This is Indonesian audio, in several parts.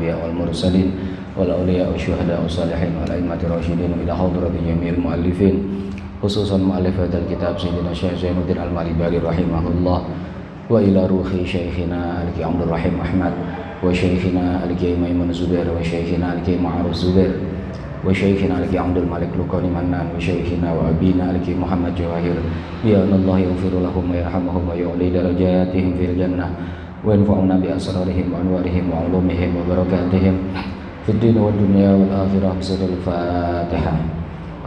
الأنبياء والمرسلين والأولياء والشهداء والصالحين والأئمة الراشدين إلى حضرة جميع المؤلفين خصوصا مؤلف هذا الكتاب سيدنا الشيخ زين الدين المالباري رحمه الله وإلى روح شيخنا الكي عبد الرحيم أحمد وشيخنا الكي ميمون الزبير وشيخنا الكي معروف الزبير وشيخنا الكي عبد الملك لقاني منان وشيخنا وأبينا الكي محمد جواهر بأن الله يغفر لهم ويرحمهم ويعلي درجاتهم في الجنة وينفعنا بأسرارهم وأنوارهم وعلومهم وبركاتهم في الدين والدنيا والآخرة بسر الفاتحة.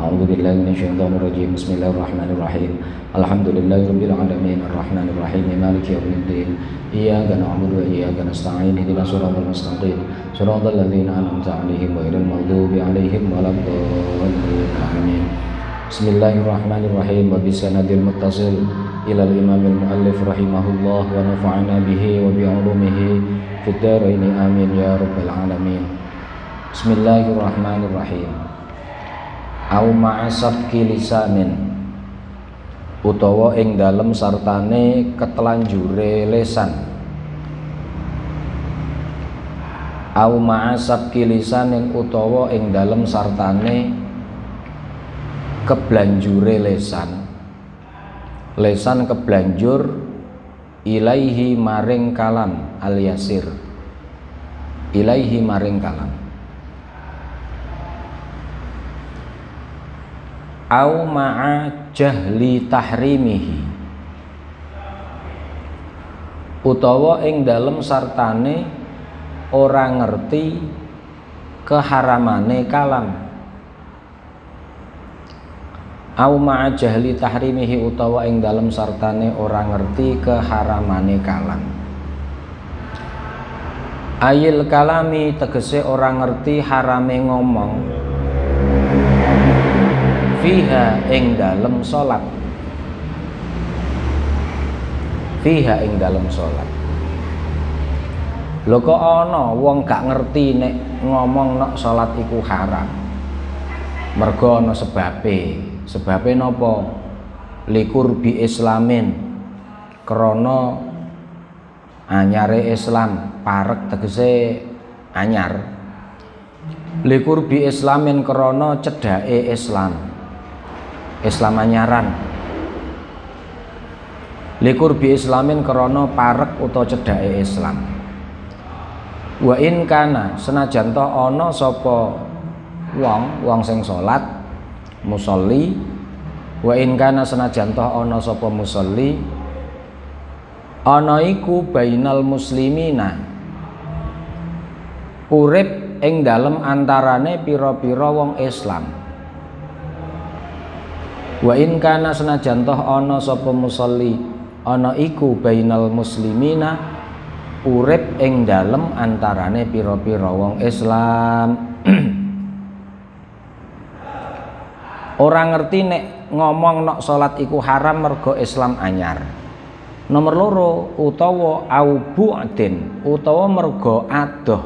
أعوذ بالله من الشيطان الرجيم. بسم الله الرحمن الرحيم. الحمد لله رب العالمين الرحمن الرحيم مالك يوم الدين إياك نعبد وإياك نستعين اهدنا الصراط المستقيم صراط الذين أنعمت عليهم غير المغضوب عليهم ولا الضالين آمين. بسم الله الرحمن الرحيم. وبسند المتصل إلى الإمام المؤلف رحمه الله ونفعنا به وبعلومه في الدارين آمين يا رب العالمين. بسم الله الرحمن الرحيم. Au ma'asabki lisanin utawa ing dalem sartane ketelanjure lesan. Au ma'asabki lisanin utawa ing dalem sartane keblanjure lesan. Lesan keblanjur ilaihi maring kalam al-yasir. Ilaihi maring kalam. Au ma'a jahli tahrimihi utawa ing dalem sartane ora ngerti keharamane kalam. Au ma'a jahli tahrimihi utawa ing dalem sartane ora ngerti keharamane kalam. Ayil kalami tegese ora ngerti harame ngomong fiha ing dalem salat. Fiha ing dalem salat. Lho kok ana wong gak ngerti nek ngomong nek salat iku haram. Mergo ana sebabe. Sebabe napa? Likurbi islamin. Krana anyare Islam, parek tegese anyar. Likurbi islamin krana cedhake Islam. Islam anyaran. Likur bi islamin krana parek utawa cedhake Islam. Wa in kana senajan to ana sapa wong sing salat musolli. Wa in kana senajan to ana sapa musolli ana iku bainal muslimina urip ing dalem antarane pira-pira wong Islam. Wa in kana senajan toh ana sapa musolli ana iku bainal muslimina urip ing dalem antarane pira-pira wong Islam. Ora ngerti nek ngomong nek salat iku haram mergo Islam anyar. Nomor loro utawa au bu'din utawa mergo adoh.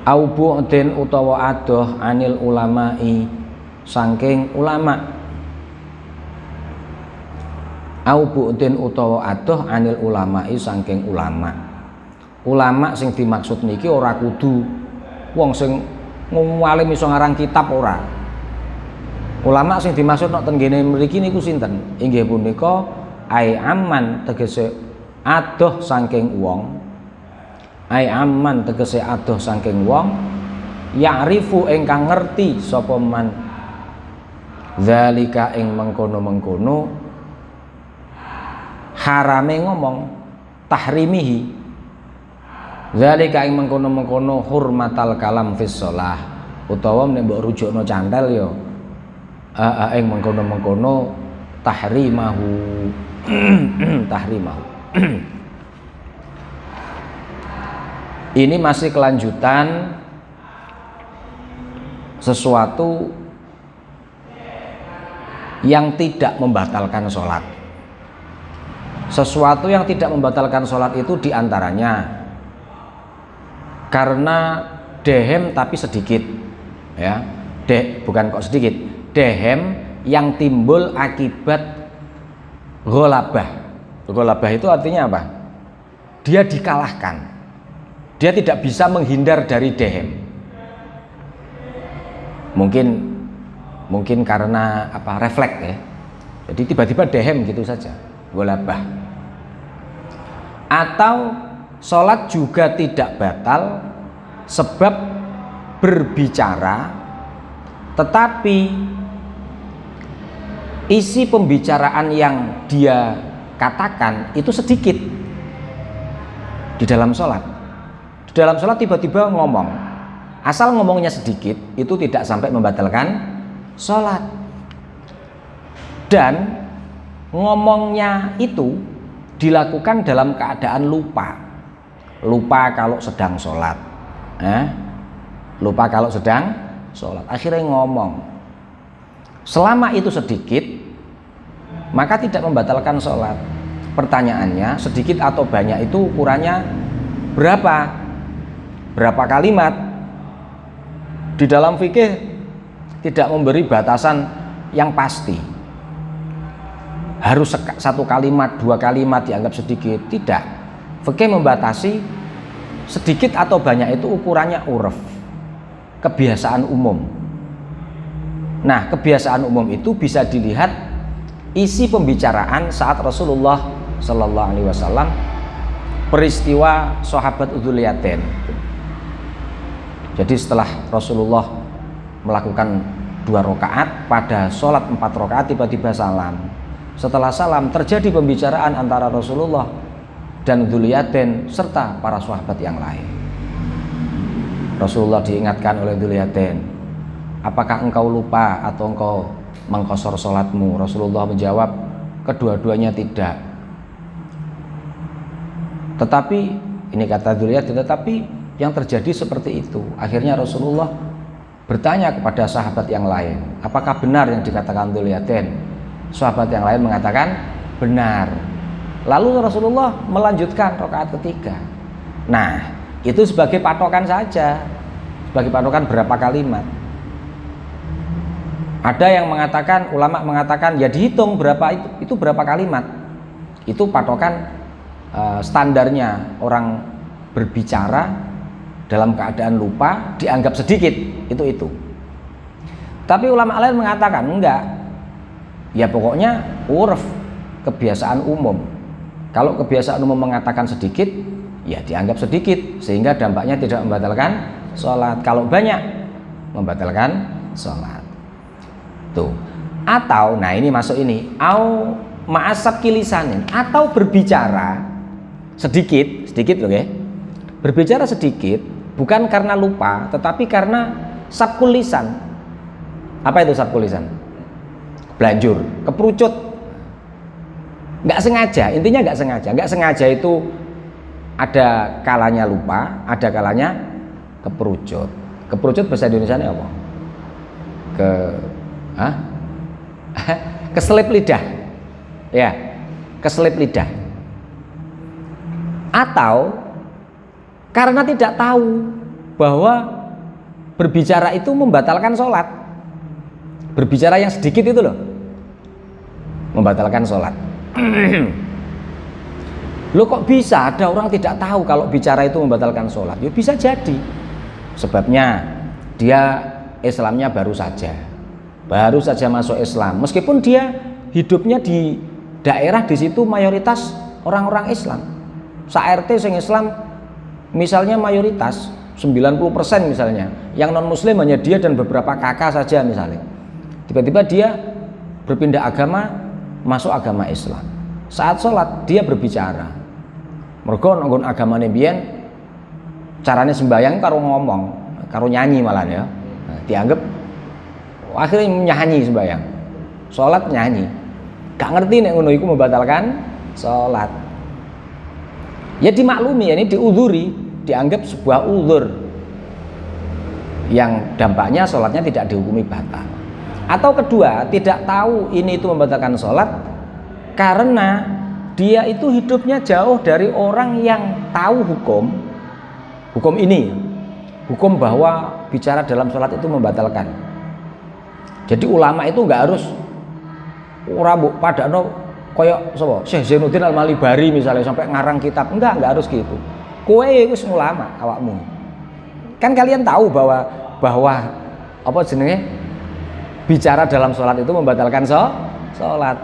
Au bu'din utawa adoh anil ulama'i saking ulama. Au bu'din utawa adoh anil ulama'i saking ulama. Ulama sing dimaksud niki ora kudu wong sing ngalim iso ngarang kitab ora. Ulama sing dimaksud nek ten ngene mriki niku sinten? Inggih punika ai amman tegese adoh saking wong. Ai amman tegese adoh saking wong ya'rifu ingkang ngerti sapa man zalika ing mengkono-mengkono harame ngomong tahrimihi. Zalika ing mengkono-mengkono hurmatal kalam fis shalah utawa nek mbok rujukno cantel ya ing mengkono-mengkono tahrimahu. Tahrimahu. Ini masih kelanjutan sesuatu yang tidak membatalkan sholat. Sesuatu yang tidak membatalkan sholat itu diantaranya karena dehem tapi sedikit, ya, bukan kok sedikit, dehem yang timbul akibat ghalabah. Ghalabah itu artinya apa? Dia dikalahkan. dia tidak bisa menghindar dari dehem. Mungkin karena apa, refleks ya. Jadi tiba-tiba dehem gitu saja, golabah. Atau sholat juga tidak batal sebab berbicara, tetapi isi pembicaraan yang dia katakan itu sedikit di dalam sholat. Di dalam sholat tiba-tiba ngomong, asal ngomongnya sedikit itu tidak sampai membatalkan sholat. Dan ngomongnya itu dilakukan dalam keadaan lupa. Lupa kalau sedang sholat, lupa kalau sedang sholat, akhirnya ngomong. Selama itu sedikit, maka tidak membatalkan sholat. Pertanyaannya, sedikit atau banyak itu ukurannya berapa? Berapa kalimat? Di dalam fikih tidak memberi batasan yang pasti. Harus satu kalimat, dua kalimat dianggap sedikit. Tidak. Fikih membatasi sedikit atau banyak itu ukurannya uruf, kebiasaan umum. Nah, kebiasaan umum itu bisa dilihat isi pembicaraan saat Rasulullah Shallallahu Alaihi Wasallam peristiwa sahabat Dzulyatain. Jadi setelah Rasulullah melakukan 2 rakaat, pada sholat 4 rakaat tiba-tiba salam. Setelah salam terjadi pembicaraan antara Rasulullah dan Dzulyatain serta para sahabat yang lain. Rasulullah diingatkan oleh Dzulyatain, apakah engkau lupa atau engkau mengqashar sholatmu? Rasulullah menjawab, kedua-duanya tidak. Tetapi, ini kata Dzulyatain, tetapi yang terjadi seperti itu. Akhirnya Rasulullah bertanya kepada sahabat yang lain, apakah benar yang dikatakan Dzulyatain? Sahabat yang lain mengatakan benar. Lalu Rasulullah melanjutkan rakaat ketiga. Nah, itu sebagai patokan saja, sebagai patokan berapa kalimat. Ada yang mengatakan, ulama mengatakan ya dihitung berapa itu berapa kalimat. Itu patokan standarnya orang berbicara dalam keadaan lupa dianggap sedikit, itu. Tapi ulama lain mengatakan enggak. Ya pokoknya uruf, kebiasaan umum. Kalau kebiasaan umum mengatakan sedikit, ya dianggap sedikit sehingga dampaknya tidak membatalkan sholat. Kalau banyak membatalkan sholat. Tuh. Atau, nah ini masuk ini, au ma'asab kilisanin, atau berbicara sedikit loh ya. Berbicara sedikit bukan karena lupa, tetapi karena sabkul lisan. Apa itu sabkul lisan? Belanjur, keperucut. Nggak sengaja, intinya nggak sengaja itu ada kalanya lupa, ada kalanya keperucut. Keperucut bahasa Indonesianya apa? Keselip lidah. Ya, keselip lidah. Atau karena tidak tahu bahwa berbicara itu membatalkan sholat. Berbicara yang sedikit itu loh membatalkan sholat. Loh kok bisa ada orang tidak tahu kalau bicara itu membatalkan sholat? Ya bisa jadi. Sebabnya dia Islamnya baru saja masuk Islam. Meskipun dia hidupnya di daerah di situ mayoritas orang-orang Islam. Sa-RT sing Islam misalnya mayoritas 90% misalnya, yang non muslim hanya dia dan beberapa kakak saja misalnya. Tiba-tiba dia berpindah agama, masuk agama Islam. Saat sholat dia berbicara. Mergo nggon agamane biyen carane sembahyang karo ngomong, karo nyanyi malah ya. Nah, dianggap akhirnya nyanyi sembahyang. Sholat nyanyi. Gak ngerti nek ngono iku membatalkan sholat. Ya dimaklumi, ya ini diudhuri, dianggap sebuah uzur yang dampaknya sholatnya tidak dihukumi batal. Atau kedua, tidak tahu ini itu membatalkan sholat karena dia itu hidupnya jauh dari orang yang tahu hukum ini, hukum bahwa bicara dalam sholat itu membatalkan. Jadi ulama itu nggak harus ora mbok padakno koyok sapa Syekh Zainuddin Al-Malibari misalnya sampai ngarang kitab, enggak harus gitu. Kowe wis ulama awakmu. Kan kalian tahu bahwa apa jenenge? Bicara dalam sholat itu membatalkan sholat.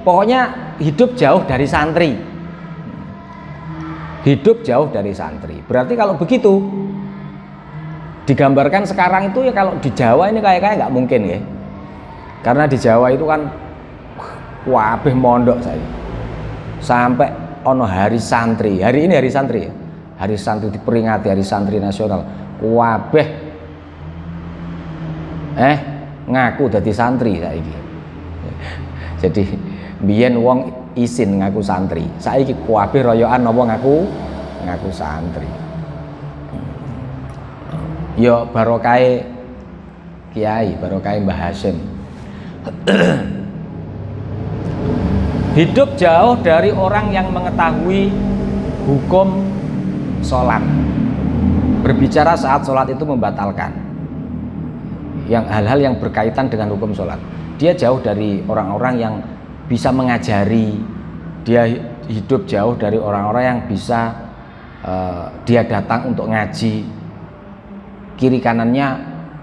Pokoknya hidup jauh dari santri. Hidup jauh dari santri. Berarti kalau begitu digambarkan sekarang itu ya kalau di Jawa ini kayak nggak mungkin ya. Karena di Jawa itu kan wabeh mondok saya. Sampai ono hari santri. Hari ini hari santri ya. Hari santri diperingati hari santri nasional. Wabeh ngaku dadi santri saiki. Jadi biyen wong isin ngaku santri. Saiki kabeh royokan napa ngaku santri. Ya barokahe kiai, barokahe Mbah Hasyim. Hidup jauh dari orang yang mengetahui hukum sholat. Berbicara saat sholat itu membatalkan. Yang hal-hal yang berkaitan dengan hukum sholat. Dia jauh dari orang-orang yang bisa mengajari. Dia hidup jauh dari orang-orang yang bisa dia datang untuk ngaji. Kiri kanannya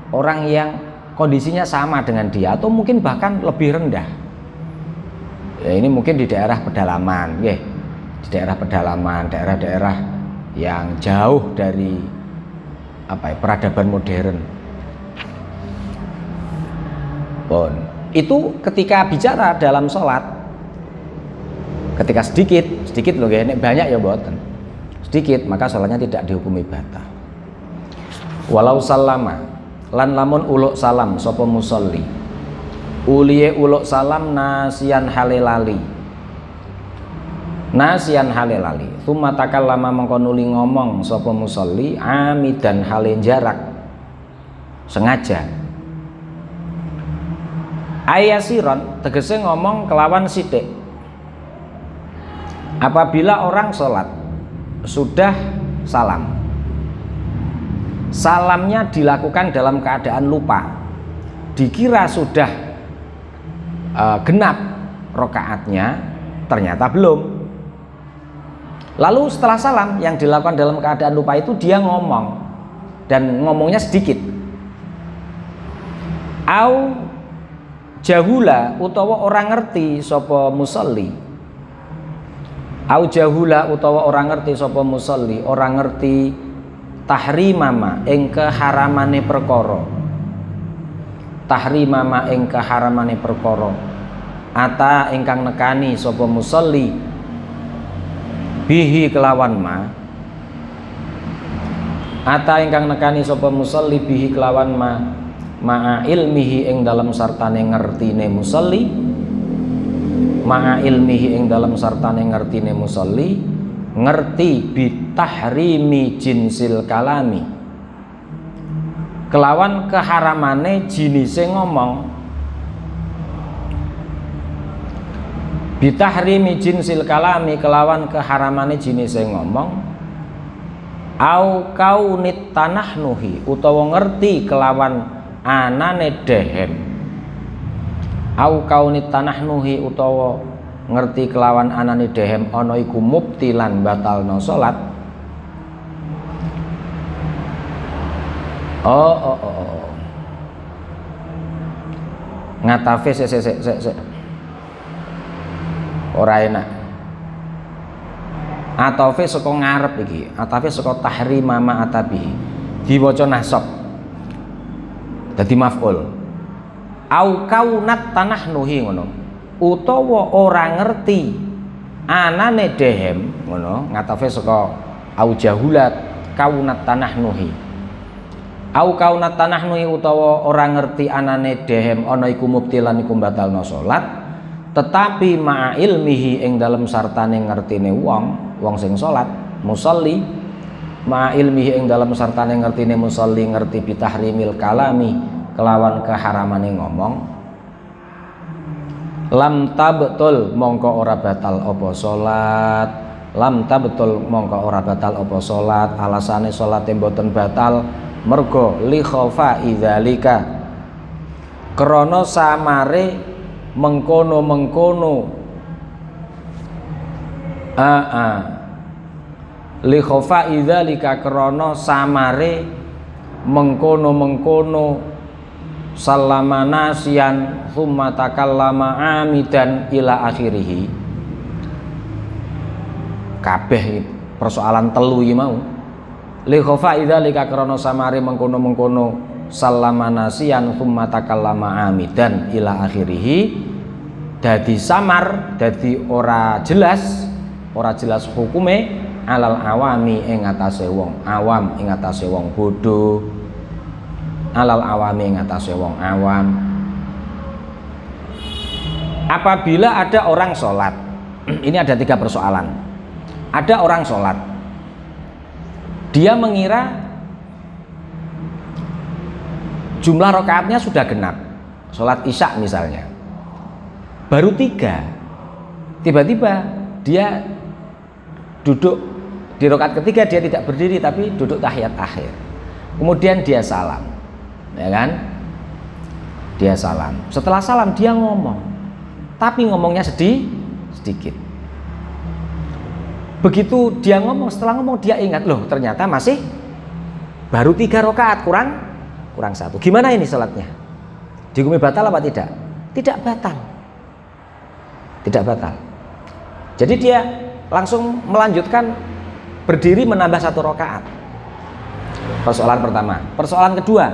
orang yang kondisinya sama dengan dia atau mungkin bahkan lebih rendah. Ya, ini mungkin di daerah pedalaman, ya, di daerah pedalaman, daerah-daerah yang jauh dari peradaban modern. Itu ketika bicara dalam sholat, ketika sedikit loh, ya, banyak ya boten, sedikit maka sholatnya tidak dihukumi batal. Walau salama lan lamun uluk salam sapa musolli uliye uluk salam nasian halelali thumma takallama mengko nuli ngomong sapa musolli amidan hale jarak sengaja ayasiron tegese ngomong kelawan sithik. Apabila orang sholat sudah salamnya dilakukan dalam keadaan lupa, dikira sudah genap rokaatnya, ternyata belum. Lalu setelah salam yang dilakukan dalam keadaan lupa itu dia ngomong, dan ngomongnya sedikit. Au jahula utawa orang ngerti sapa musolli. Au jahula utawa orang ngerti sapa musolli, orang ngerti tahrimama ing keharamane perkara. Tahrimama ing keharamane perkara. Ata ingkang nekani sapa musolli bihi kelawan ma. Ata ingkang nekani sapa musolli bihi kelawan ma'a ilmihi ing dalam sartane ngertine musolli. Ma'a ilmihi ing dalam sartane ngertine musolli, ngerti bitahrimi jinsil kalami kelawan keharamane jinise ngomong. Bitahrimi jinsil kalami kelawan keharamane jinise ngomong. Au kaunit tanahnuhi utawa ngerti kelawan anane dehem. Au kaunit tanahnuhi utawa ngerti kelawan anane dehem ana iku mubtilan batalno salat. Ngatafe sik ora enak. Atafe saka ngarep iki, atafe saka tahrima ma atabi. Diwaca nasab. Dadi maf'ul. Au kaunat tanahnuhi ngono. Utawa ora ngerti anane dehem ngono, ngatafe saka au jahulat kaunat tanahnuhi. Au kaunat tanahnuhi utawa ora ngerti anane dehem ana iku mubtilan iku batalno salat, tetapi ma'a ilmihi ing dalem sartane ngertine wong sing salat musolli, ma'a ilmihi ing dalem sartane ngertine musolli ngerti bitahrimil kalami kelawan keharamane ngomong. Lam tabtul mongko ora batal apa salat. Lam tabtul mongko ora batal apa salat. Alasane salate mboten batal mergo li khofa idzalika krana samare mengkono li khofa idzalika krana samare mengkono-mengkono sallama nasian thumma takallama amidan ila akhirih. Kabeh persoalan telu iki mau li khofa idzalika krana samare mengkono-mengkono sallama nasian thumma takallama amidan ila akhirih, dadi samar, dadi ora jelas hukume alal awami ing atase wong awam, ing atase wong bodho, alal awami ing atase wong awam. Apabila ada orang sholat, ini ada 3 persoalan. Ada orang sholat, dia mengira jumlah rakaatnya sudah genap, sholat isya misalnya, baru 3. Tiba-tiba dia duduk di rakaat ketiga, dia tidak berdiri tapi duduk tahiyat akhir. Kemudian dia salam, ya kan? Dia salam. Setelah salam dia ngomong, tapi ngomongnya sedikit. Begitu dia ngomong, setelah ngomong dia ingat, loh ternyata masih baru 3 rakaat, kurang 1. Gimana ini salatnya? Dihukumi batal apa tidak? Tidak batal. Jadi dia langsung melanjutkan berdiri menambah 1 rakaat. Persoalan pertama. Persoalan kedua,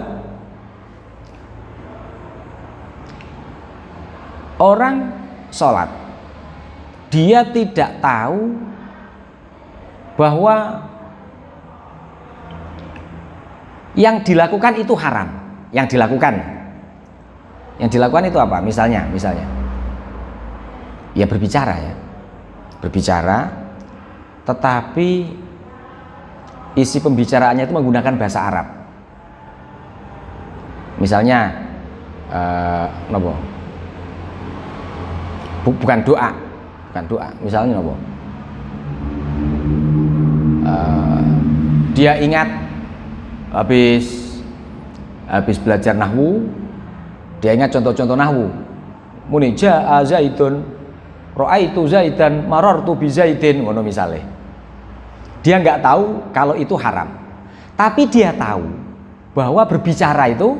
orang sholat, dia tidak tahu bahwa yang dilakukan itu haram. Yang dilakukan itu apa? Misalnya ya berbicara, tetapi isi pembicaraannya itu menggunakan bahasa Arab. Misalnya bukan doa, misalnya dia ingat habis belajar nahwu, dia ingat contoh-contoh nahwu. Muni jaa zaidun, ra'aitu zaidan, marartu bi zaidin, ngono misale. Dia nggak tahu kalau itu haram, tapi dia tahu bahwa berbicara itu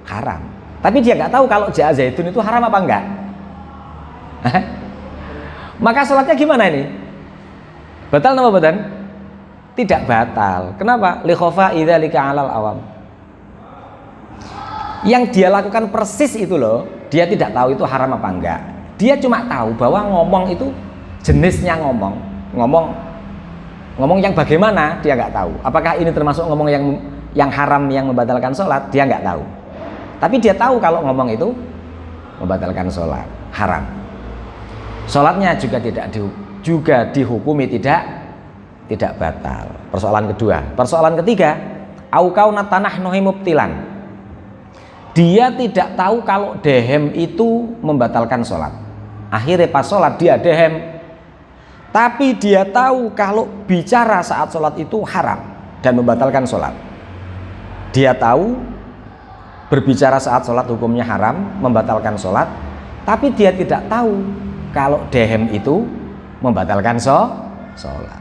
haram. Tapi dia nggak tahu kalau jaa zaidun itu haram apa enggak. Maka sholatnya gimana ini? Batal apa batal? Tidak batal. Kenapa? Li khofa idzalika alal awam. Yang dia lakukan persis itu loh, dia tidak tahu itu haram apa enggak. Dia cuma tahu bahwa ngomong itu jenisnya ngomong yang bagaimana dia nggak tahu. Apakah ini termasuk ngomong yang haram yang membatalkan sholat? Dia nggak tahu. Tapi dia tahu kalau ngomong itu membatalkan sholat, haram. Sholatnya juga dihukumi tidak batal. Persoalan kedua. Persoalan ketiga, au kauna tanahnuhi mubtilan. Dia tidak tahu kalau dehem itu membatalkan sholat. Akhirnya pas sholat dia dehem, tapi dia tahu kalau bicara saat sholat itu haram dan membatalkan sholat. Dia tahu berbicara saat sholat hukumnya haram, membatalkan sholat, tapi dia tidak tahu kalau dehem itu membatalkan sholat.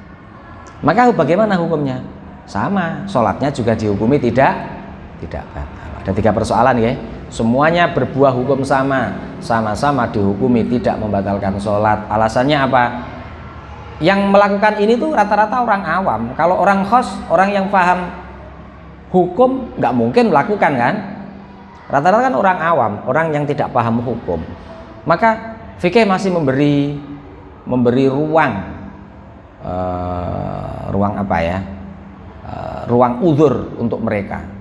Maka bagaimana hukumnya? Sama, sholatnya juga dihukumi tidak batal. Ada 3 persoalan ya. Semuanya berbuah hukum sama-sama dihukumi tidak membatalkan sholat. Alasannya apa? Yang melakukan ini tuh rata-rata orang awam. Kalau orang khos, orang yang paham hukum nggak mungkin melakukan kan? Rata-rata kan orang awam, orang yang tidak paham hukum. Maka fikih masih memberi ruang uzur untuk mereka.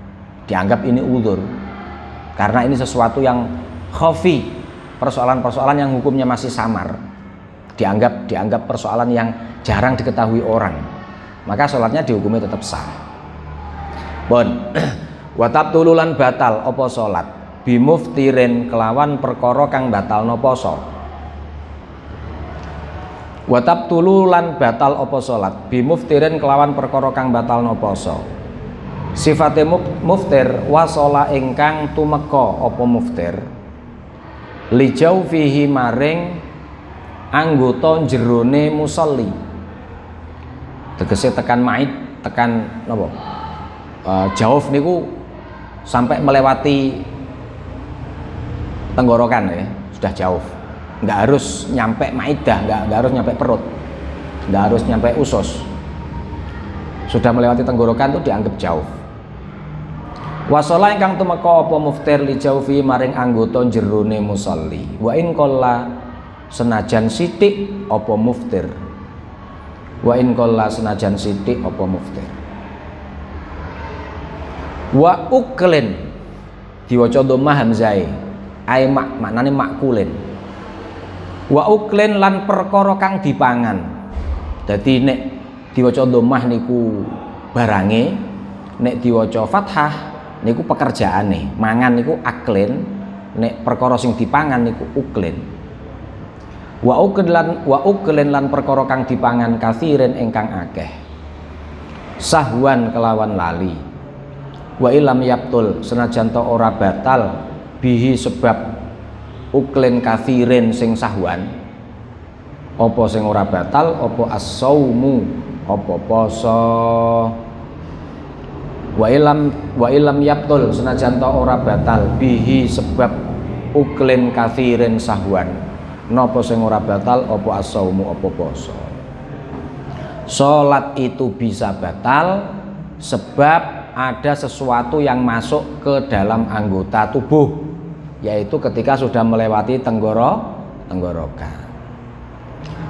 Dianggap ini uzur karena ini sesuatu yang khafi, persoalan-persoalan yang hukumnya masih samar, dianggap persoalan yang jarang diketahui orang, maka sholatnya dihukumi tetap sah. Watab tululan batal opo sholat bimuftirin kelawan perkara kang batalno poso. Watab tululan batal opo sholat bimuftirin kelawan perkara kang batalno poso. Sifate muftir wasola ingkang tumeka apa muftir lijau fihi maring anggota jerone musolli. tegese tekan ma'id, tekan napa? Jauf niku sampai melewati tenggorokan ya, sudah jauf. Nggak harus nyampe maidah, nggak harus nyampe perut, nggak harus nyampe usus. Sudah melewati tenggorokan itu dianggap jauf. Wasala ingkang tumeka apa muftir li jaufi maring anggota jerone musolli. Wa in qalla senajan sithik apa muftir. Wa in qalla senajan sithik apa muftir. Wa uklen diwaca dhammah hamzah ai maknane makulen. Wa uklen lan perkara kang dipangan. Dadi nek diwaca dhammah niku barange, nek diwaca fathah niku pekerjaane. Mangan niku aklen, nek perkara sing dipangan niku uklen. Wa uklen lan perkara kang dipangan kathiren ingkang akeh. Sahwan kelawan lali. Wa ilam yaptul senajan to ora batal bihi sebab uklen kathiren sing sahwan. Apa sing ora batal apa as-saumu apa poso. Wa ilam yaptul senajan to ora batal bihi sebab uklen kathiren sahwan. Napa sing ora batal apa as-saumu apa poso. Salat itu bisa batal sebab ada sesuatu yang masuk ke dalam anggota tubuh, yaitu ketika sudah melewati tenggorokan.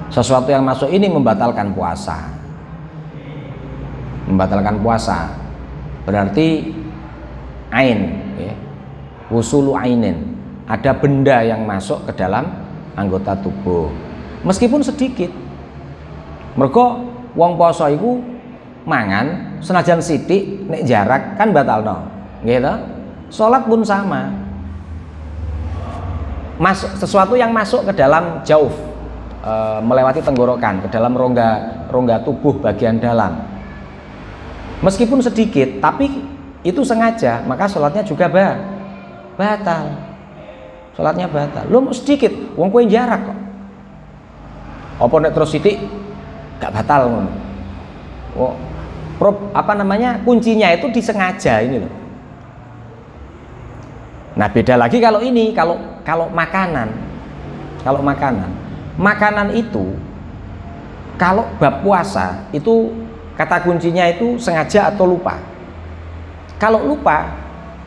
Sesuatu yang masuk ini membatalkan puasa. Membatalkan puasa berarti ain ya. Wusulu ainin, ada benda yang masuk ke dalam anggota tubuh meskipun sedikit. Mergo wong poso iku mangan senajan sithik nek jarak kan batalno nggih to. Salat pun sama, sesuatu yang masuk ke dalam jauf, melewati tenggorokan, ke dalam rongga tubuh bagian dalam meskipun sedikit tapi itu sengaja, maka sholatnya juga batal. Sholatnya batal. Lu sedikit, wong kowe jarak kok. Apa nek terus sithik gak batal ngono. Oh, kuncinya itu disengaja ini loh. Nah beda lagi kalau ini, kalau makanan, makanan itu kalau bab puasa itu kata kuncinya itu sengaja atau lupa. Kalau lupa,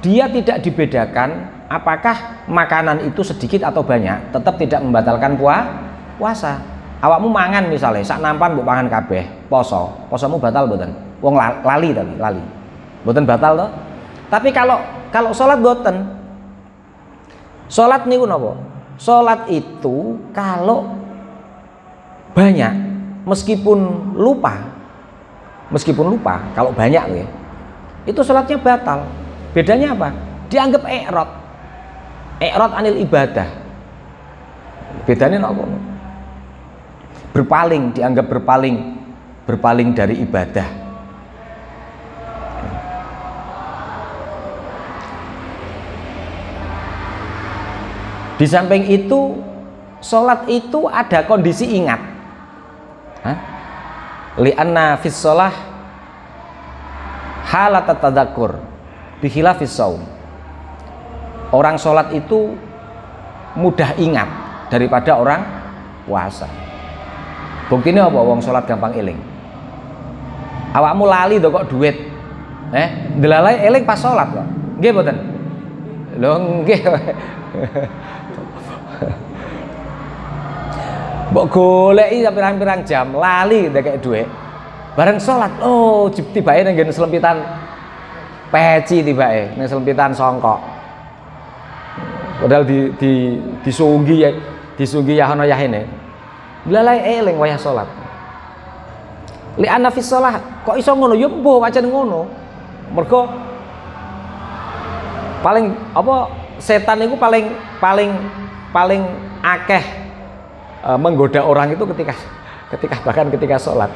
dia tidak dibedakan apakah makanan itu sedikit atau banyak, tetap tidak membatalkan puasa. Awakmu mangan misalnya, sak nampan mbok pangan kabeh, posomu batal mboten? Wong lali mboten batal toh. Tapi kalau salat mboten. Salat niku napa? Salat itu kalau banyak meskipun lupa, kalau banyak ya, itu salatnya batal. Bedanya apa? Dianggap i'rad anil ibadah. Bedanya napa? Dianggap berpaling dari ibadah. Di samping itu, sholat itu ada kondisi ingat. Li'anna fis sholah halat tadzakur bikhilafis shaum. Orang sholat itu mudah ingat daripada orang puasa. Buktinya apa? Wong sholat gampang eling. Awakmu lali to kok duit. Delalai eling pas sholat kok. Nggih mboten? Lho nggih. Mbok goleki sampe pirang-pirang jam lali ndekek duit. Bareng sholat, oh tibake nang ngene selempitan peci tibake, nang selempitan songkok. Padahal disunggi ya ana yahene. Lalai eling wayah sholat. Li ana fi shalah kok iso ngono ya mbuh pancen ngono. Mergo paling setan itu paling akeh menggoda orang itu ketika sholat.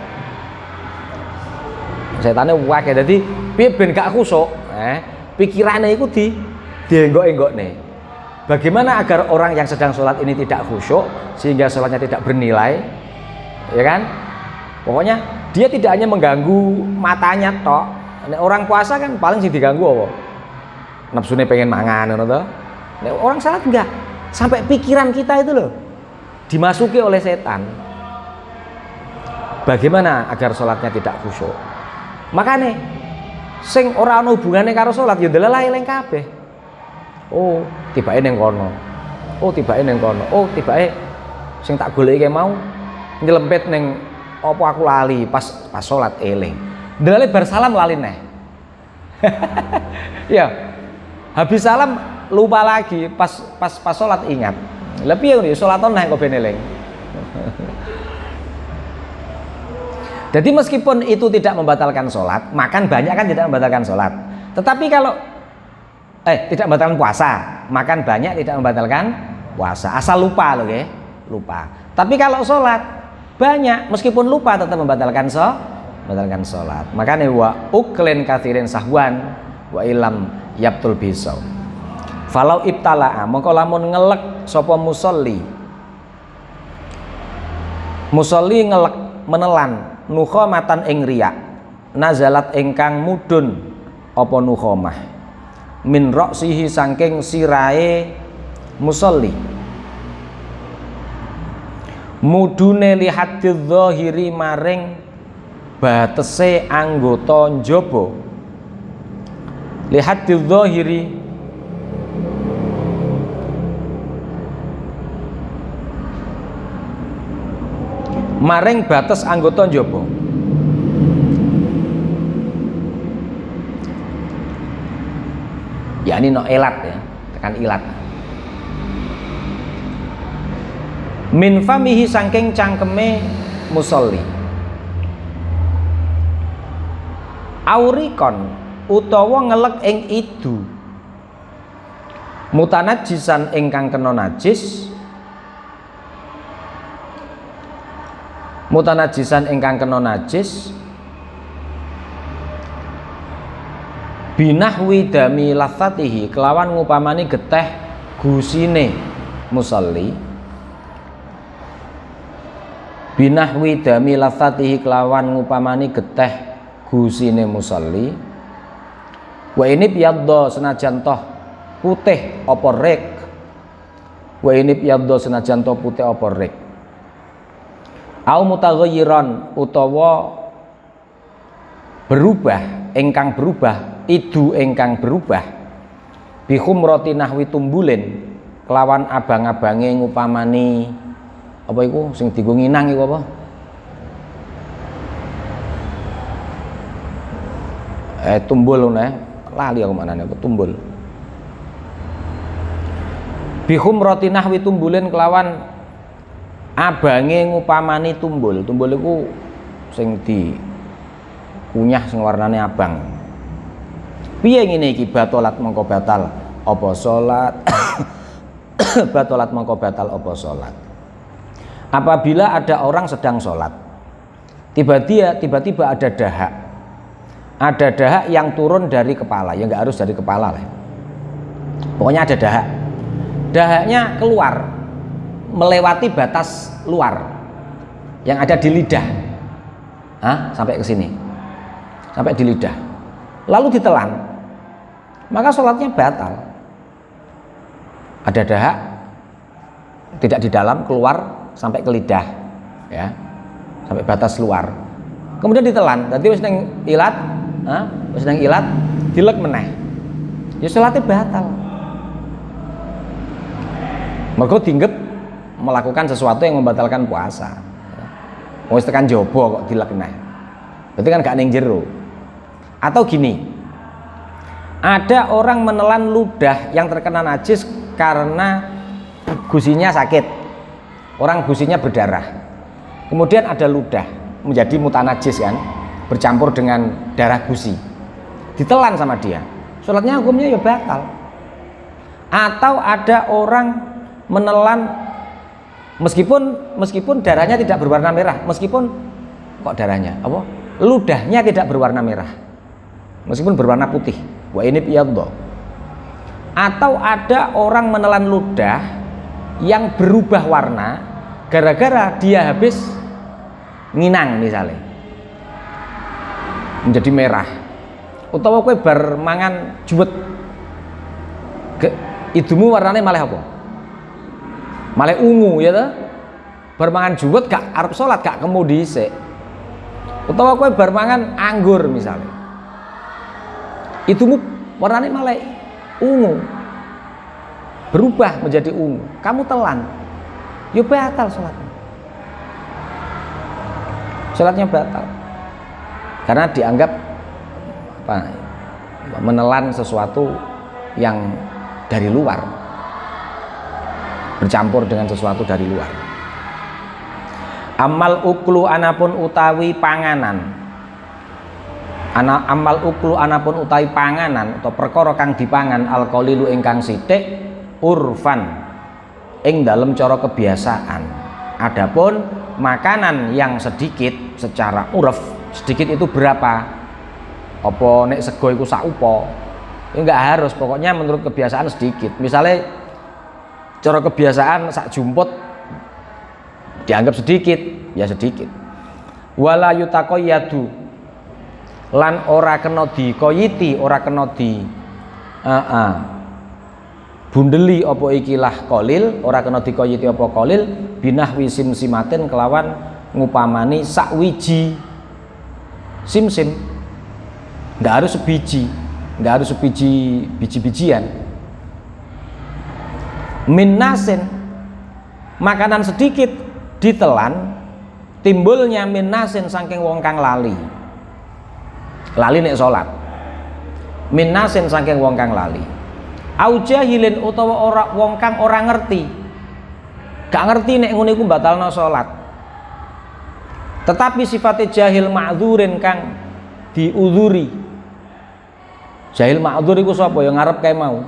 Setannya wakil, jadi ben gak khusuk, pikirannya itu dienggok-enggokne. Bagaimana agar orang yang sedang sholat ini tidak khusyuk sehingga sholatnya tidak bernilai, ya kan? Pokoknya dia tidak hanya mengganggu matanya tok. Orang puasa kan paling sih diganggu apa? Nafsunya pengen mangan ngono to. Orang salat enggak, sampai pikiran kita itu loh dimasuki oleh setan. Bagaimana agar sholatnya tidak khusyuk? Makanya sing ora ana hubungane karo salat ya ndelala eling kabeh. Oh, tibake ning kono. Oh, tibake ning kono. Oh, tibake sing tak goleki mau nyelempet ning apa aku lali pas salat eling. Ndelale bar salam lali neh. Ya. Habis salam lupa lagi, pas salat ingat. Lah piye ngono ya salaton neh kok ben eling. Jadi meskipun itu tidak membatalkan sholat, makan banyak kan tidak membatalkan sholat. Tetapi kalau tidak membatalkan puasa, makan banyak tidak membatalkan puasa. Asal lupa loh ya, lupa. Tapi kalau sholat banyak, meskipun lupa tetap membatalkan sholat. Makanya wa uklen kathirin sahwan wa ilam yaptul bisau. Falau ibtala'a mongko lamun ngelek sapa musolli ngelek menelan nukhomatan ing riya nazalat ingkang mudun apa nukhomah min roksihi saking sirae musolli mudune lihadidz zahiri maring batese anggota njaba lihadidz zahiri maring batas anggota njaba ya ini no ilat ya, tekan ilat min famihi saking cangkeme musolli aurikon utawa ngelek ing idu mutanajisan ingkang kena najis mutanajisan ingkang kena najis binahwi dami latsatihi kelawan ngupamani geteh gusine musolli binahwi dami latsatihi kelawan ngupamani geteh gusine musolli wa ini piyaddo senajan toh putih apa rek wa ini piyaddo senajan toh putih apa rek au mutaghayyiran utawa berubah ingkang berubah idu ingkang berubah bi khumrati nahwi tumbulin kelawan abang-abange ngupamani apa iku sing dienggo nginang iku apa tumbul ngono lali aku manane apa tumbul bi khumrati nahwi tumbulin kelawan abange ngupamani tumbul iku sing di kunyah sing warnane abang. Piye ngene iki batalat mengko batal apa salat? Batalat mengko batal apa salat? Apabila ada orang sedang sholat, tiba-tiba ada dahak. Ada dahak yang turun dari kepala, ya nggak harus dari kepala lah. Pokoknya ada dahak. Dahaknya keluar melewati batas luar yang ada di lidah, sampai ke sini, sampai di lidah, lalu ditelan, maka sholatnya batal. Ada dahak tidak di dalam, keluar sampai ke lidah, ya, sampai batas luar, kemudian ditelan, nanti wis neng ilat, dilek meneh, ya sholatnya batal. Mergo dinggep melakukan sesuatu yang membatalkan puasa. Wis tekan jaba kok dilek neh. Berarti kan gak ning jero. Atau gini. Ada orang menelan ludah yang terkena najis karena gusinya sakit. Orang gusinya berdarah. Kemudian ada ludah menjadi mutanajis kan, bercampur dengan darah gusi. Ditelan sama dia. Salatnya hukumnya ya batal. Atau ada orang menelan meskipun darahnya tidak berwarna merah, meskipun kok darahnya apa? Ludahnya tidak berwarna merah. Meskipun berwarna putih. Wa ini piyaddo. Atau ada orang menelan ludah yang berubah warna gara-gara dia habis nginang misalnya. menjadi merah. Utawa kowe bar mangan juwet idumu warnane malah apa? Malah ungu ya ta? Bar mangan juwet gak arep salat gak kemu dhisik. Utawa kowe bar mangan anggur misalnya. Idumu warnane malah ungu. Berubah menjadi ungu. Kamu telan. Yo batal salatnya. Salatnya batal. Karena dianggap menelan sesuatu yang dari luar, bercampur dengan sesuatu dari luar. Amal uklu anapun utawi panganan, amal uklu anapun utawi panganan atau perkara kang dipangan alqalilu ingkang sithik urfan ing dalem cara kebiasaan. Adapun makanan yang sedikit secara urf, sedikit itu berapa? Apa nek sego iku sak upa? Ya enggak harus, pokoknya menurut kebiasaan sedikit. Misalnya cara kebiasaan sak jumput dianggap sedikit, ya sedikit. Wala yutaqayyadu lan ora kena dikoyiti, ora kena di bundeli apa ikilah qalil, ora kena dikoyiti apa qalil binahwi simsimatin kelawan ngupamani sak wiji simsim. Nggak harus sebiji, nggak harus biji-bijian. Min nasin, makanan sedikit ditelan, timbulnya min nasin saking wong kang lali nek salat. Min nasin saking wong kang lali. Au jahilin utawa ora wong kang ora ngerti. Gak ngerti nek ngono iku batalno salat. Tetapi sifatnya jahil ma'dzurin kang diudhuri. Jahil ma'dzur iku sapa ya ngarep kae mau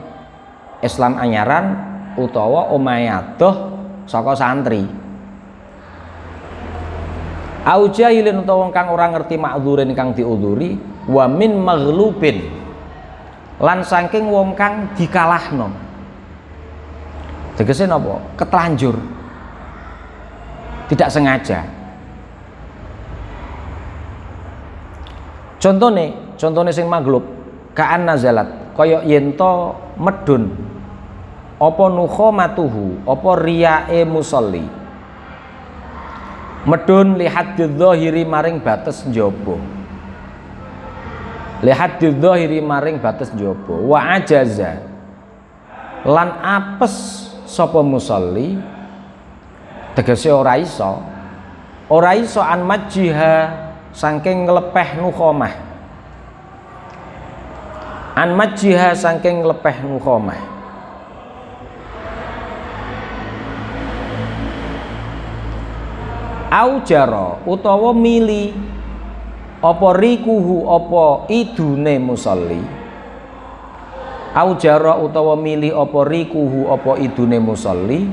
Islam anyaran utawa omahe adoh saka santri. Au jahilin utawa wong kang ora ngerti ma'dzurin kang diudhuri wa min maghlubin lan saking wong kang dikalahno. Tegese napa? Ketelanjur. Tidak sengaja. Contone sing maghlub kaan nazalat kaya yen to medun apa nukhamatuhu apa riyae musolli medun lihat dzahiri maring bates njaba lihat dzahiri maring bates njaba wa ajaza lan apes sapa musolli tegese ora iso an majjiha saking nglepeh nukhamah an majjiha saking lepeh nukhamah. Au jara utawa mili apa rikuhu apa idune musolli. Au jara utawa mili apa rikuhu apa idune musolli.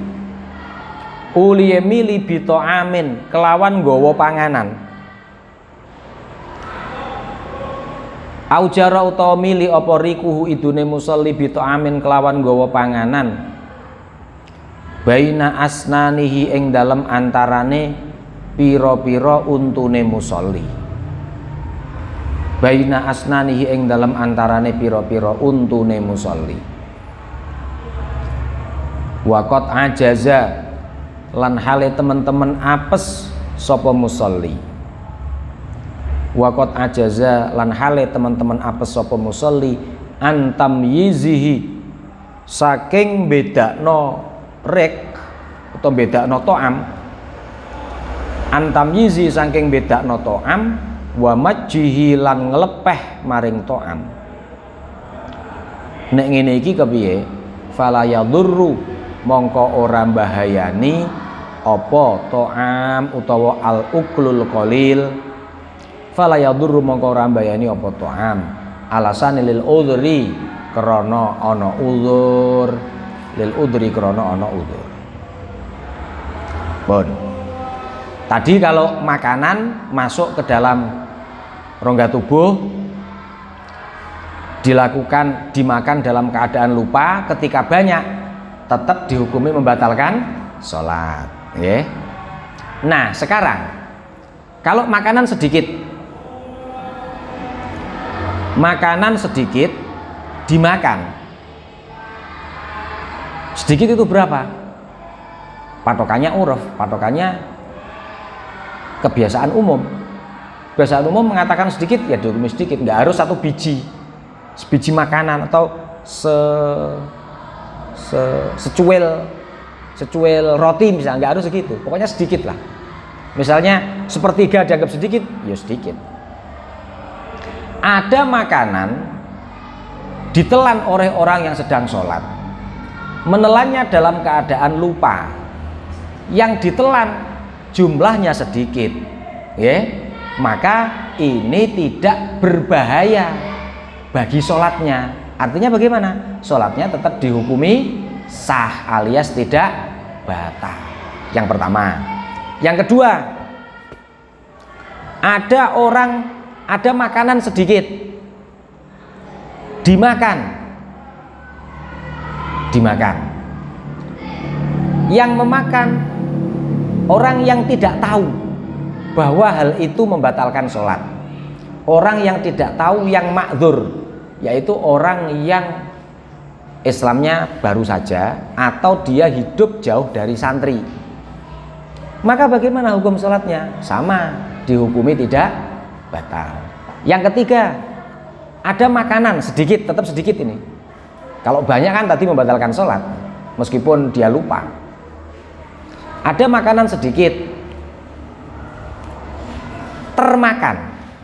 Uliye mili bito amin kelawan nggawa panganan. Aujara utawa mili apa rikuhu idune musolli bito amin kelawan gawa panganan baina asnanihi ing dalem antarane pira-pira untune musolli baina asnanihi ing dalem antarane pira-pira untune musolli waqat ajaza lan hale teman-teman apes sapa musolli waqat ajaza lan hale teman-teman apes sapa musolli antam yizihi saking bedakno rek atau bedakno to'am antam yizi saking bedakno to'am wa majjihi lan nglepeh maring to'am. Nek ngene iki kepiye? Fala yadurru mongko ora bahayani apa to'am utawa al uklul qalil. Fala yadurru mongko ora mbayani apa ta'am alasane lil udhri krana ana uzur lil udhri krana ana uzur. Bon. Tadi kalau makanan masuk ke dalam rongga tubuh dimakan dalam keadaan lupa ketika banyak tetap dihukumi membatalkan sholat. Nah sekarang kalau makanan sedikit makanan sedikit dimakan. Sedikit itu berapa? Patokannya uruf, patokannya kebiasaan umum. Kebiasaan umum mengatakan sedikit, ya dihukumi sedikit. Nggak harus satu biji, sebiji makanan atau secuil roti misalnya, nggak harus segitu. Pokoknya sedikit lah. Misalnya sepertiga dianggap sedikit, ya sedikit. Ada makanan ditelan oleh orang yang sedang sholat, menelannya dalam keadaan lupa, yang ditelan jumlahnya sedikit, ya, maka ini tidak berbahaya bagi sholatnya. Artinya bagaimana? Sholatnya tetap dihukumi sah alias tidak batal. Yang pertama. Yang kedua, ada makanan sedikit dimakan. Yang memakan orang yang tidak tahu bahwa hal itu membatalkan sholat. Orang yang tidak tahu, yang ma'dzur, yaitu orang yang Islamnya baru saja atau dia hidup jauh dari santri. Maka bagaimana hukum sholatnya? Sama, dihukumi tidak batal. Yang ketiga, ada makanan sedikit, tetap sedikit ini. Kalau banyak kan tadi membatalkan sholat, meskipun dia lupa. Ada makanan sedikit, termakan.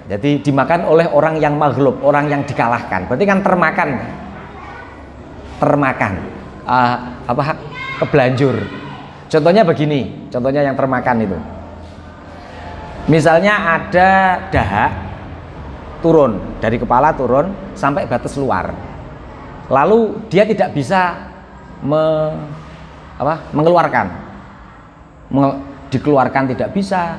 Jadi dimakan oleh orang yang maghlub, orang yang dikalahkan. Berarti kan termakan. Kebelanjur. Contohnya begini, contohnya yang termakan itu. Misalnya ada dahak turun dari kepala turun sampai batas luar. Lalu dia tidak bisa mengeluarkan. Dikeluarkan tidak bisa.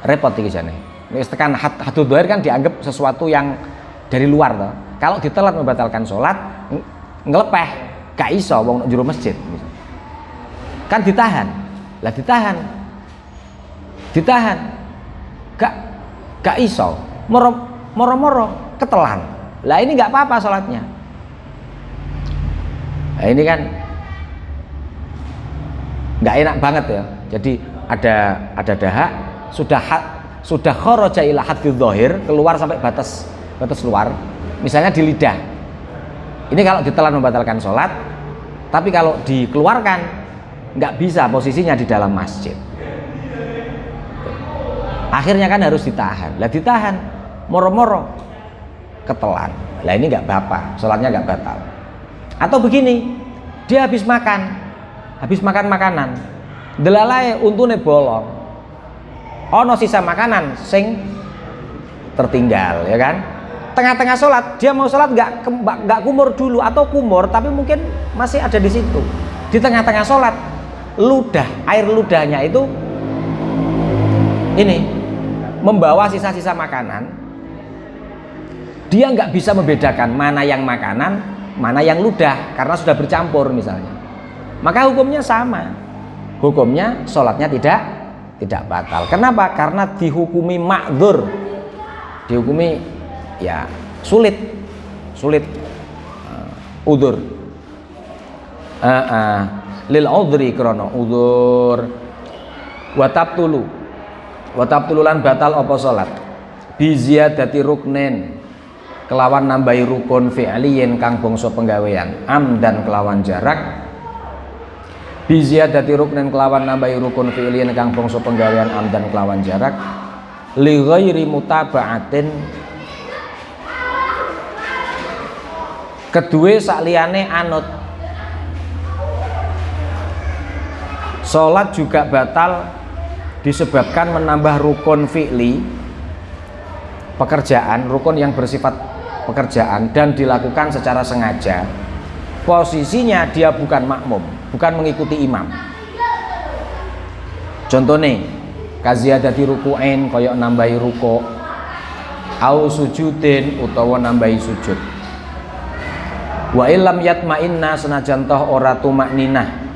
Repot iki jane. Nek tekan hadud dhahir kan dianggap sesuatu yang dari luar toh. Kalau ditelat membatalkan sholat, ngelepeh, gak iso wong jero masjid. Kan ditahan. Lah ditahan. Gak iso. Moro-moro ketelan. Lah ini nggak apa-apa sholatnya. Nah, ini kan nggak enak banget ya. Jadi ada dahak sudah kharaja ila haddz dzahir, keluar sampai batas luar. Misalnya di lidah. Ini kalau ditelan membatalkan sholat, tapi kalau dikeluarkan nggak bisa, posisinya di dalam masjid. Akhirnya kan harus ditahan. Lah ditahan, moro-moro ketelan. Lah ini nggak apa-apa, sholatnya nggak batal. Atau begini, dia habis makan makanan, delalae untune bolong. Ono sisa makanan sing tertinggal, ya kan? Tengah-tengah sholat, dia mau sholat nggak kumur dulu, atau kumur tapi mungkin masih ada di situ. Di tengah-tengah sholat, air ludahnya itu ini membawa sisa-sisa makanan. Dia nggak bisa membedakan mana yang makanan, mana yang ludah, karena sudah bercampur misalnya. Maka hukumnya sama. Hukumnya sholatnya tidak batal. Kenapa? Karena dihukumi ma'dzur, dihukumi ya sulit udzur, lil udhri krana udzur. Watabtulu lan batal apa salat bi ziyadati ruknin, kelawan nambahi rukun fi'liyin kang bangsa penggawean, amdan kelawan jarak, bi ziyadati ruknin kelawan nambahi rukun fi'liyin kang bangsa penggawean, amdan kelawan jarak, li ghairi mutaba'atin, kedue sakliyane anut. Salat juga batal disebabkan menambah rukun fi'li, pekerjaan, rukun yang bersifat pekerjaan dan dilakukan secara sengaja. Posisinya dia bukan makmum, bukan mengikuti imam. Contohnya kaziyadati ruku'in, koyok nambahi ruku', au sujudin utawa nambahi sujud. Wa illam yatma'inna, senajan toh ora tumakninah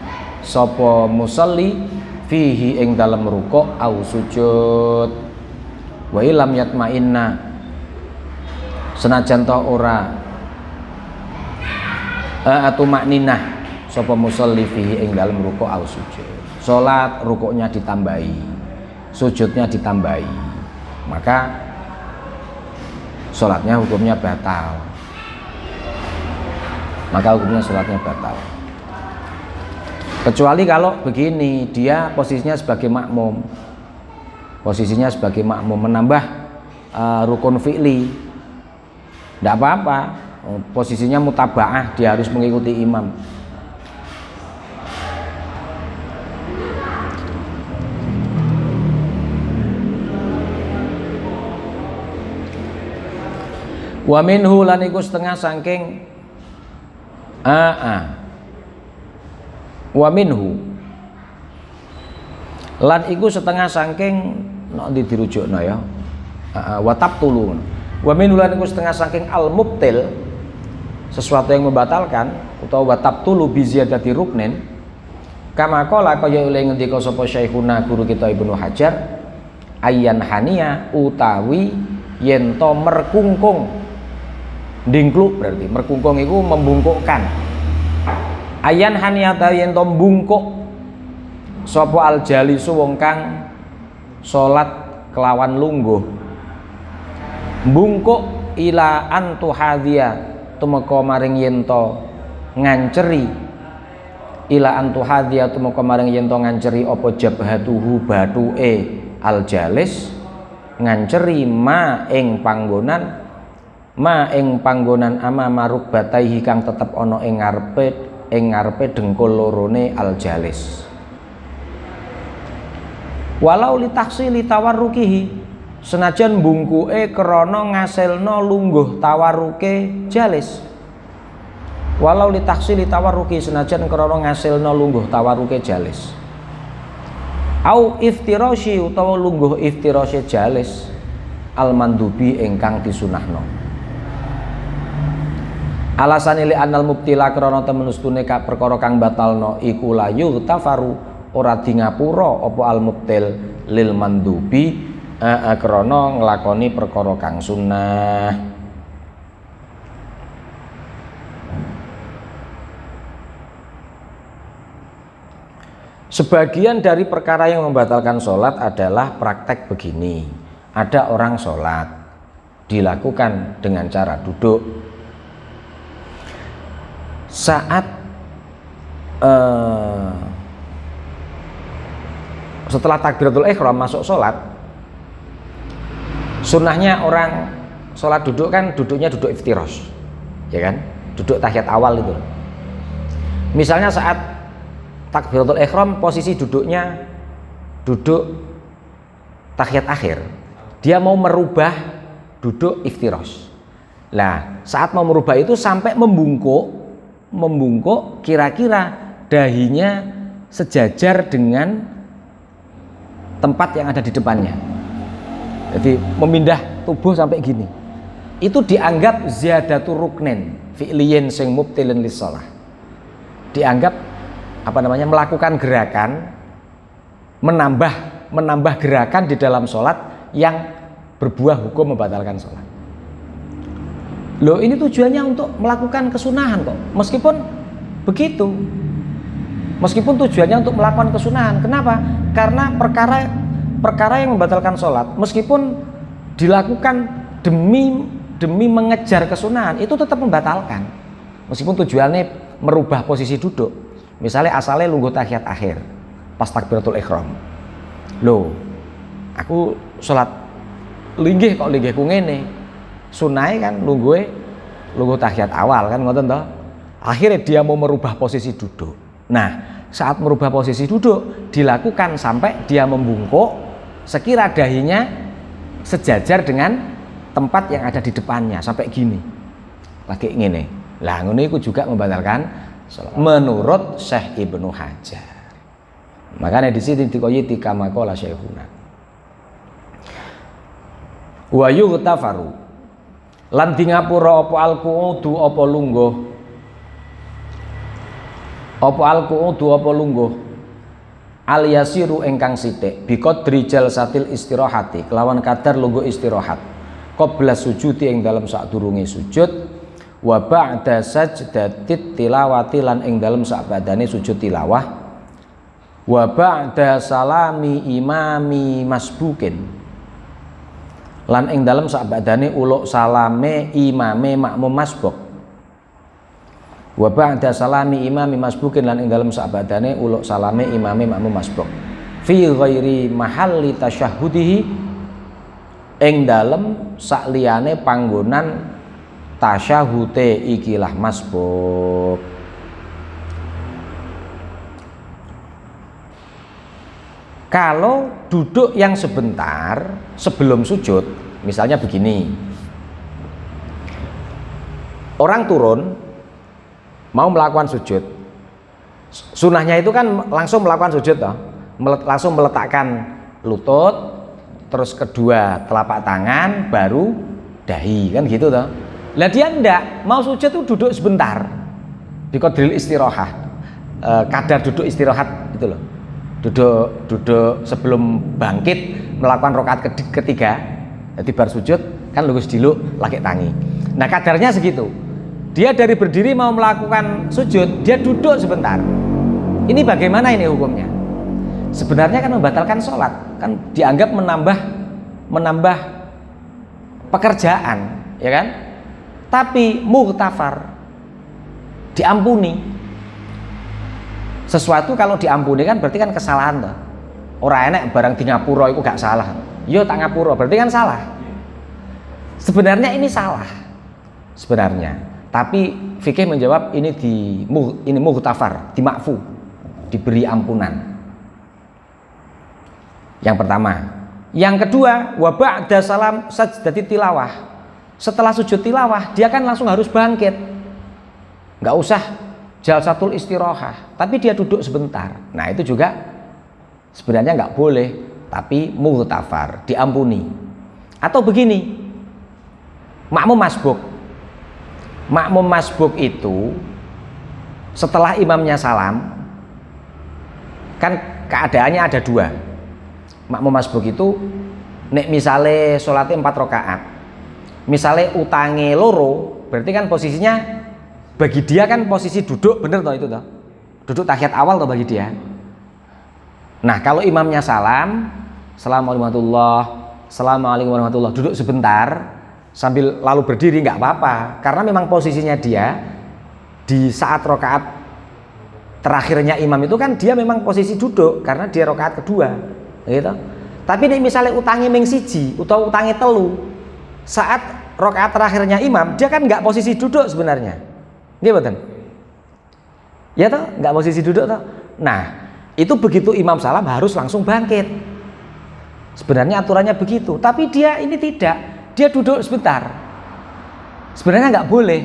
sapa musalli fihi ing dalam ruku' au sujud. Wa illam yatma'inna, senajan to ora atumakninah sapa musolli fihi ing dalem rukuk au sujud. Salat rukuknya ditambahi, sujudnya ditambahi, maka salatnya hukumnya batal. Maka hukumnya salatnya batal. Kecuali kalau begini, dia posisinya sebagai makmum. Posisinya sebagai makmum menambah rukun fi'li. Tidak apa-apa. Posisinya mutabaah, dia harus mengikuti imam. Wa minhu lan iku setengah saking wa minhu lan iku setengah saking nek dirujukno ya wa tabtulu wa minhu lan iku setengah saking al mubtil sesuatu yang membatalkan utawa wa tabtulu bi ziyadati ruknin kama qala kaya oleh ngendika sapa Syekhuna guru kita Ibnu Hajar ayyan hania utawi yen to merkungkung ndingkluk berarti merkungkung itu membungkukkan ayan haniyata yen to mbungkuk sapa al jalisu wong kang salat kelawan lungguh mbungkuk ila antu hadhiya tumeka maring yen to nganceri ila antu hadhiya tumeka maring yen to nganceri apa jabhatuhu batuke al jalis nganceri ma ing panggonan ama maruk bataihi kang tetep ana ing ngarepe dengkul lorone al jalis walau li taksili tawarrukihi senajan bungkuke krana ngasilna lungguh tawarruke jalis walau li taksili tawarruki senajan krana ngasilna lungguh tawarruke jalis au iftirasyi utawa lungguh iftirasyi jalis al mandubi ingkang disunahno alasane li anal mubtila krana temen ustune perkara kang batalno iku layu tafaru ora di ngapura apa al mubtil lil mandubi krana nglakoni perkara kang sunnah. Sebagian dari perkara yang membatalkan sholat adalah praktek begini. Ada orang sholat dilakukan dengan cara duduk. Saat setelah takbiratul ihram masuk sholat, sunnahnya orang sholat duduk kan duduknya duduk iftirosh, ya kan, duduk tahiyat awal itu. Misalnya saat takbiratul ihram posisi duduknya duduk tahiyat akhir, dia mau merubah duduk iftirosh. Nah, saat mau merubah itu sampai membungkuk kira-kira dahinya sejajar dengan tempat yang ada di depannya. Jadi memindah tubuh sampai gini. Itu dianggap ziyadatu ruknin fi'liyin sing mubtilin lis-shalah. Dianggap melakukan gerakan menambah gerakan di dalam sholat yang berbuah hukum membatalkan sholat. Loh, ini tujuannya untuk melakukan kesunahan kok. Meskipun begitu, meskipun tujuannya untuk melakukan kesunahan. Kenapa? Karena perkara yang membatalkan sholat, meskipun dilakukan demi mengejar kesunahan, itu tetap membatalkan. Meskipun tujuannya merubah posisi duduk. Misalnya asalnya lungguh tahiyat akhir pas takbiratul ihram. Loh, aku sholat linggih kok linggihku ngene. Sunai kan lungguh tahiyat awal kan ngoten toh. Akhirnya dia mau merubah posisi duduk. Nah, saat merubah posisi duduk dilakukan sampai dia membungkuk sekira dahinya sejajar dengan tempat yang ada di depannya sampai gini. Lagi ngene. Lah ngono iku juga membatalkan salat menurut Syekh Ibnu Hajar. Makanya di sini dikoyiti kama qala Syekhuna. Wa yughtafaru lan di ngapura apa al-qu'udu apa lungguh al yasiru ingkang sithik bi qadri jalsatil istirahati kelawan kadar lungguh istirahat qabla sujudi ing dalem sadurunge sujud, wa ba'da sajdatit tilawati lan ing dalem sakbadane sujud tilawah, wa ba'da salami imami masbukin lan ing dalem sakbadane uluk salame imame makmum masbuk, wa ba'da salami imami masbukin lan ing dalem sakbadane uluk salame imame makmum masbuk, fi ghairi mahalli tasyahhudihi ing dalem sakliyane panggonan tasyahute ikilah masbuk. Kalau duduk yang sebentar sebelum sujud, misalnya begini, orang turun mau melakukan sujud, sunahnya itu kan langsung melakukan sujud toh, langsung meletakkan lutut, terus kedua telapak tangan, baru dahi, kan gitu toh. Lah dia enggak, mau sujud tuh duduk sebentar, biqadril istirahah, kadar duduk istirahat itu loh, duduk sebelum bangkit melakukan rakaat ketiga, jadi bar sujud kan lugus diluk laki tangi. Nah kadarnya segitu, dia dari berdiri mau melakukan sujud, dia duduk sebentar. Ini bagaimana ini hukumnya? Sebenarnya kan membatalkan sholat, kan dianggap menambah pekerjaan, ya kan? Tapi muhtafar, diampuni. Sesuatu kalau diampuni kan berarti kan kesalahan toh. Orang enek barang di ngapura itu gak salah. Yo tak ngapura berarti kan salah. Sebenarnya ini salah. Sebenarnya. Tapi fikih menjawab ini muhtafar, dimakfu, diberi ampunan. Yang pertama. Yang kedua, wa ba'da salam sajdati tilawah. Setelah sujud tilawah, dia kan langsung harus bangkit. Nggak usah jalsatul istirahah, tapi dia duduk sebentar. Nah itu juga sebenarnya nggak boleh, tapi muhtafar, diampuni. Atau begini, makmum masbuk. Makmum masbuk itu setelah imamnya salam, kan keadaannya ada dua. Makmum masbuk itu nek misale sholatnya 4 rakaat, misale utange loro, berarti kan posisinya bagi dia kan posisi duduk, bener toh itu toh, duduk tahiyat awal toh bagi dia. Nah kalau imamnya salam, assalamualaikum warahmatullah, duduk sebentar sambil lalu berdiri nggak apa-apa, karena memang posisinya dia di saat rakaat terakhirnya imam itu kan dia memang posisi duduk karena dia rakaat kedua, gitu. Tapi nih misalnya utangi ming siji atau utangi telu, saat rakaat terakhirnya imam dia kan nggak posisi duduk sebenarnya, iya betul? Ya toh, nggak posisi duduk toh. Nah itu begitu imam salam harus langsung bangkit. Sebenarnya aturannya begitu, tapi dia ini tidak, dia duduk sebentar. Sebenarnya nggak boleh,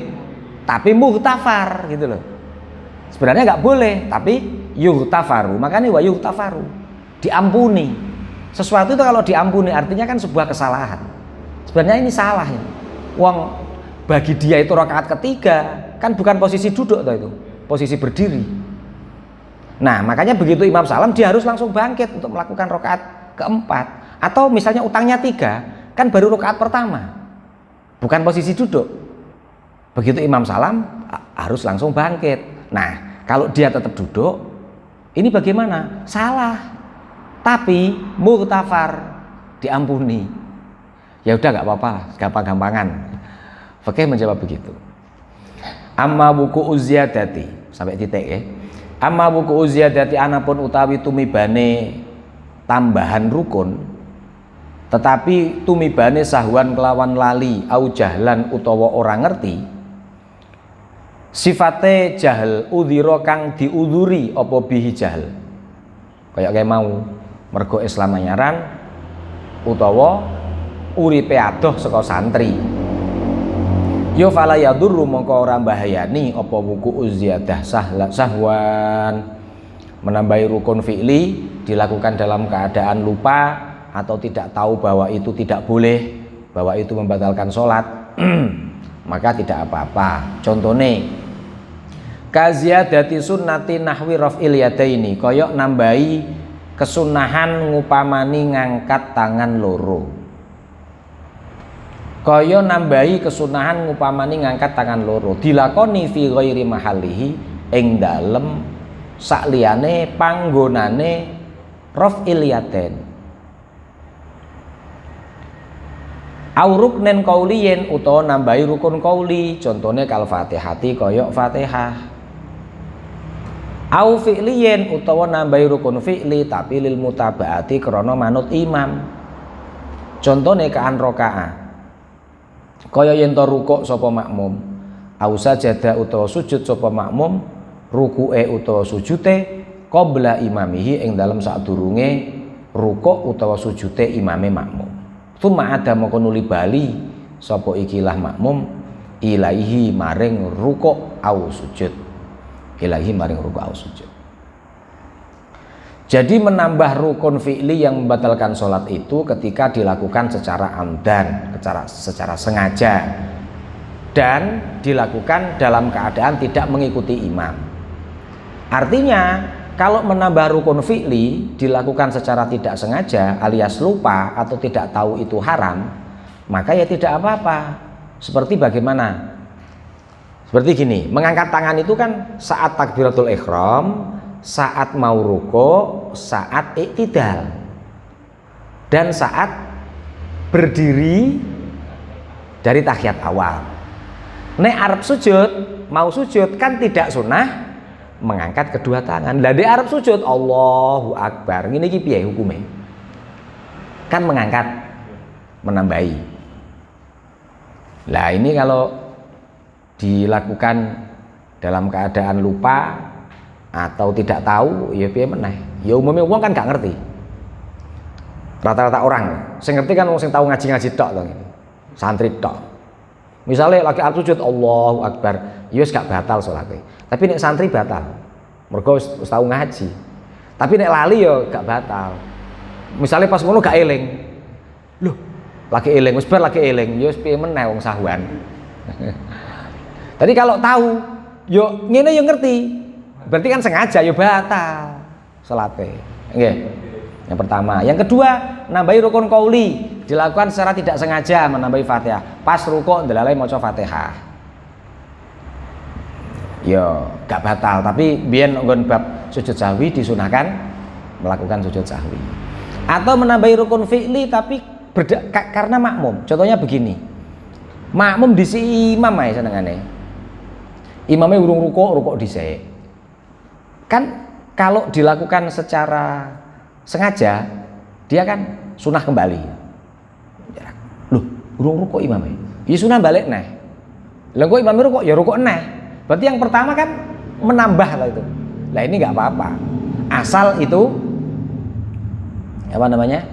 tapi muhtafar gitu loh. Sebenarnya nggak boleh, tapi yuhtafaru, makanya wa yuhtafaru, diampuni. Sesuatu itu kalau diampuni artinya kan sebuah kesalahan. Sebenarnya ini salah ya. Wong bagi dia itu rakaat ketiga kan bukan posisi duduk toh itu, posisi berdiri. Nah makanya begitu imam salam dia harus langsung bangkit untuk melakukan rakaat keempat. Atau misalnya utangnya 3 kan baru rakaat pertama, bukan posisi duduk. Begitu imam salam harus langsung bangkit. Nah kalau dia tetap duduk, ini bagaimana? Salah. Tapi muhtafar, diampuni. Ya udah nggak apa-apa, gampang-gampangan. Fikih menjawab begitu. Amma buku uziyadati, sampai titik ya. Amma buku uziyadati anapun utawi tumibane tambahan rukun, tetapi tumibane sahwan kelawan lali au jahlan utawa orang ngerti, sifate jahil udhira kang diudhuri apa bihi jahil, kayak mau mergo Islam anyaran utawa uripe adoh saka santri, yo fala yadurru mongko ora bahayani apa wuku ziyadah sahwan, menambahi rukun fi'li dilakukan dalam keadaan lupa atau tidak tahu bahwa itu tidak boleh, bahwa itu membatalkan sholat, maka tidak apa-apa. Contohnya kaziyadati sunnati nahwi raf'il yadaini, koyok nambahi kesunahan ngupamani ngangkat tangan loro. Kaya nambahi kesunahan ngupamani ngangkat tangan loro dilakoni fi ghairi mahallihi ing dalem sakliyane panggonane raf'il yaden. Au ruknen qauliyen utawa nambahi rukun qauli, contone kal Fatihati kaya Fatihah. Au fi'liyen utawa nambahi rukun fi'li tapi lil mutabaati krana manut imam. Contone kaan rakaah. Kaya yen to rukuk sapa makmum, au sajada utawa sujud sapa makmum, rukuke utawa sujute qabla imamihi ing dalem sadurunge rukuk utawa sujute imame makmum. Tsumma ada moko nuli bali sapa ikilah makmum ilaihi maring rukuk au sujud. Ilaihi maring rukuk au sujud. Jadi menambah rukun fi'li yang membatalkan sholat itu ketika dilakukan secara amdan, secara sengaja, dan dilakukan dalam keadaan tidak mengikuti imam. Artinya kalau menambah rukun fi'li dilakukan secara tidak sengaja alias lupa atau tidak tahu itu haram, maka ya tidak apa-apa. Seperti bagaimana? Seperti gini, mengangkat tangan itu kan saat takbiratul ihram, saat mau ruko, saat iktidal, dan saat berdiri dari tahiyat awal. Nek arep sujud, mau sujud kan tidak sunah mengangkat kedua tangan. Lah di arep sujud Allahu Akbar. Ngene iki piye hukume? Kan mengangkat, menambahi. Lah ini kalau dilakukan dalam keadaan lupa atau tidak tahu, ya piye meneh. Ya umumnya wong kan gak ngerti. Rata-rata orang sing ngerti kan wong sing tahu ngaji-ngaji tok to ngene. Santri tok. Misalnya lagi arep sujud Allahu Akbar, ya wis gak batal salate. Tapi nek santri batal. Mergo wis tahu ngaji. Tapi nek lali ya gak batal. Misalnya pas ngono gak eling. Loh, lagi eling, wis bar lagi eling, ya wis piye meneh wong sahuan. Tadi kalau tahu, yo ngene yo ngerti. Berarti kan sengaja yo batal salate. Nggih. Yang pertama, yang kedua, nambahi rukun qauli, dilakukan secara tidak sengaja menambahi Fatihah. Pas rukuk ndelalai maca Fatihah. Yo gak batal, tapi biyen nggon bab sujud sahwi disunahkan melakukan sujud sahwi. Atau menambahi rukun fi'li tapi karena makmum. Contohnya begini. Makmum disi imam ae senengane. Imamnya urung rukuk dhisik. Kan kalau dilakukan secara sengaja, dia kan sunah kembali. Loh, urung rukuk imamnya. Ya sunah balik neh. Lah kok imamnya rukuk ya rukuk neh. Berarti yang pertama kan menambah lah itu. Lah ini nggak apa-apa. Asal itu apa namanya?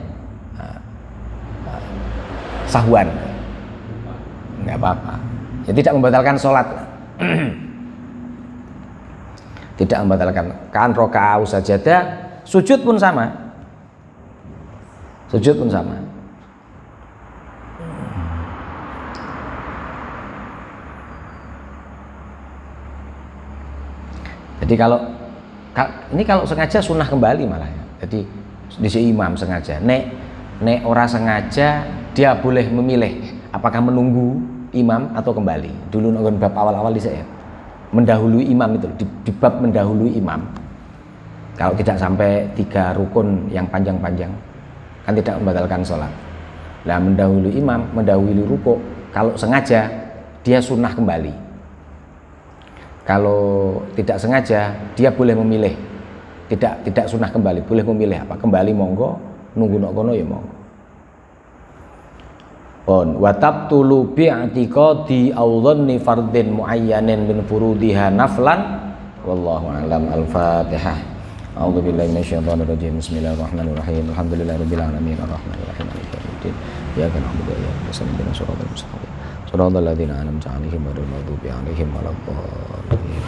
Sahwan. Nggak apa-apa. Ya tidak membatalkan sholat. Tidak membatalkan. Kan raka'a sajadah, sujud pun sama. Sujud pun sama. Jadi kalau ini kalau sengaja sunnah kembali malah ya. Jadi di imam sengaja. Nek orang sengaja dia boleh memilih apakah menunggu imam atau kembali. Dulu nonggon bab awal-awal di saya mendahului imam itu di bab mendahului imam. Kalau tidak sampai 3 rukun yang panjang-panjang kan tidak membatalkan sholat. Lah mendahului imam, mendahului rukuk, kalau sengaja dia sunnah kembali. Kalau tidak sengaja dia boleh memilih. Tidak sunnah kembali, boleh memilih apa? Kembali monggo, nunggu nok kono ya monggo. Wa tabtulu bi'tiqadi aw dhanni fardin muayyanin min furudiha naflan wallahu a'lam. Al-Fatihah. A'udzu billahi minasyaitonir rajim. Bismillahirrahmanirrahim. Alhamdulillahirabbil alamin arrahmanir rahim maliki yaumiddin. Iyyaka na'budu wa iyyaka nasta'in ihdinas siratal mustaqim. Shiratal ladzina an'amta 'alaihim ghairil maghdubi 'alaihim waladdallin.